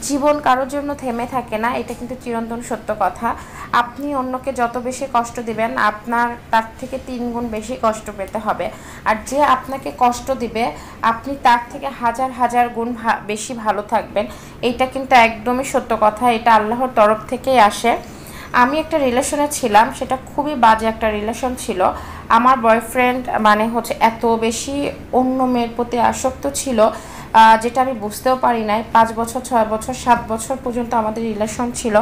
জীবন কারোর জন্য থেমে থাকে না, এটা কিন্তু চিরন্তন সত্য কথা। আপনি অন্যকে যত বেশি কষ্ট দিবেন আপনার তার থেকে 3 গুণ বেশি কষ্ট পেতে হবে। আর যে আপনাকে কষ্ট দিবে আপনি তার থেকে হাজার হাজার গুণ বেশি ভালো থাকবেন। এইটা কিন্তু একদমই সত্য কথা, এটা আল্লাহর তরফ থেকেই আসে। আমি একটা রিলেশনে ছিলাম, সেটা খুবই বাজে একটা রিলেশন ছিল। আমার বয়ফ্রেন্ড মানে হচ্ছে এত বেশি অন্য মেয়ের প্রতি আসক্ত ছিল, যেটা আমি বুঝতেও পারি নাই। 5 বছর 6 বছর 7 বছর পর্যন্ত আমাদের রিলেশন ছিল।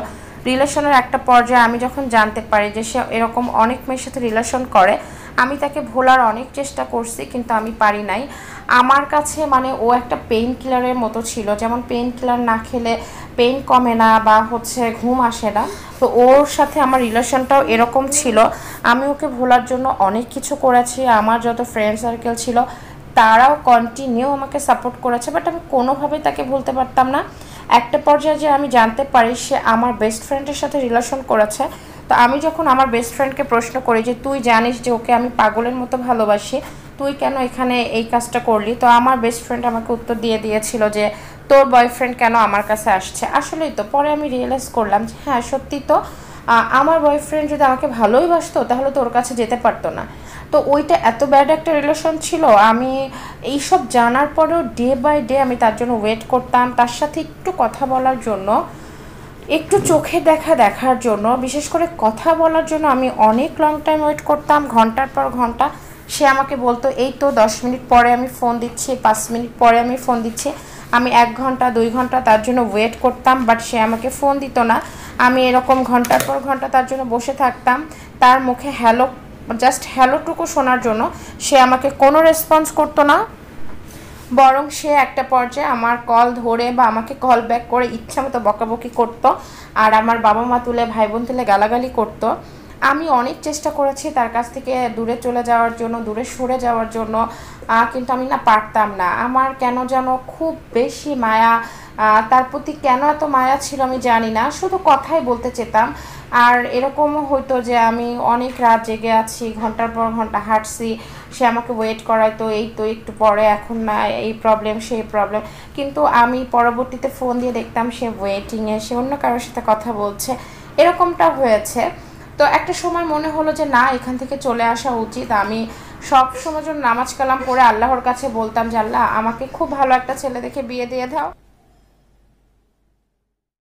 রিলেশনের একটা পর্যায়ে আমি যখন জানতে পারি যে সে এরকম অনেক মেয়ের সাথে রিলেশন করে, আমি তাকে ভোলার অনেক চেষ্টা করছি কিন্তু আমি পারি নাই। আমার কাছে মানে ও একটা পেইন কিলারের মতো ছিল, যেমন পেইন কিলার না খেলে পেইন কমে না বা হচ্ছে ঘুম আসে না, তো ওর সাথে আমার রিলেশনটাও এরকম ছিল। আমি ওকে ভোলার জন্য অনেক কিছু করেছি, আমার যত ফ্রেন্ড সার্কেল ছিল তারাও কন্টিনিউ আমাকে সাপোর্ট করেছে, বাট আমি কোনোভাবেই তাকে ভুলতে পারতাম না। একটা পর্যায়ে যে আমি জানতে পারি সে আমার বেস্ট ফ্রেন্ডের সাথে রিলেশন করেছে, তো আমি যখন আমার বেস্ট ফ্রেন্ডকে প্রশ্ন করি যে তুই জানিস যে ওকে আমি পাগলের মতো ভালোবাসি, তুই কেন এখানে এই কাজটা করলি, তো আমার বেস্ট ফ্রেন্ড আমাকে উত্তর দিয়েছিল যে তোর বয়ফ্রেন্ড কেন আমার কাছে আসছে। আসলেই তো পরে আমি রিয়েলাইজ করলাম যে হ্যাঁ সত্যি তো, আমার বয়ফ্রেন্ড যদি আমাকে ভালোই বাসতো তাহলে তো ওর কাছে যেতে পারতো না। তো ওইটা এত ব্যাড একটা রিলেশন ছিল, আমি এইসব জানার পরেও ডে বাই ডে আমি তার জন্য ওয়েট করতাম, তার সাথে একটু কথা বলার জন্য, একটু চোখে দেখার জন্য, বিশেষ করে কথা বলার জন্য আমি অনেক লং টাইম ওয়েট করতাম, ঘন্টার পর ঘন্টা। সে আমাকে বলতো এই তো 10 মিনিট পরে আমি ফোন দিচ্ছি, 5 মিনিট পরে আমি ফোন দিচ্ছি। আমি 1 ঘন্টা 2 ঘন্টা তার জন্য ওয়েট করতাম, বাট সে আমাকে ফোন দিত না। আমি এরকম ঘন্টার পর ঘন্টা তার জন্য বসে থাকতাম, তার মুখে হ্যালো, জাস্ট হ্যালোটুকু শোনার জন্য। সে আমাকে কোনো রেসপন্স করতো না, বরং সে একটা পর্যায়ে আমার কল ধরে বা আমাকে কল ব্যাক করে ইচ্ছা মতো বকাবকি করতো, আর আমার বাবা মা তুলে ভাই বোন তুলে গালাগালি করতো। আমি অনেক চেষ্টা করেছি তার কাছ থেকে দূরে চলে যাওয়ার জন্য, দূরে সরে যাওয়ার জন্য, কিন্তু আমি না পারতাম না। আমার কেন যেন খুব বেশি মায়া, তার প্রতি কেন এত মায়া ছিল আমি জানি না, শুধু কথাই বলতে চেতাম। আর এরকমও হয়তো যে আমি অনেক রাত জেগে আছি, ঘন্টার পর ঘন্টা হাঁটছি, সে আমাকে ওয়েট করাইতো এই তো একটু পরে, এখন না, এই প্রবলেম সেই প্রবলেম, কিন্তু আমি পরবর্তীতে ফোন দিয়ে দেখতাম সে ওয়েটিংয়ে, সে অন্য কারোর সাথে কথা বলছে, এরকমটা হয়েছে। তো একটা সময় মনে হলো যে না, এখান থেকে চলে আসা উচিত। আমি সব সময় জন্য নামাজ কালাম পড়ে আল্লাহর কাছে বলতাম যে আল্লাহ আমাকে খুব ভালো একটা ছেলে দেখে বিয়ে দিয়ে দাও।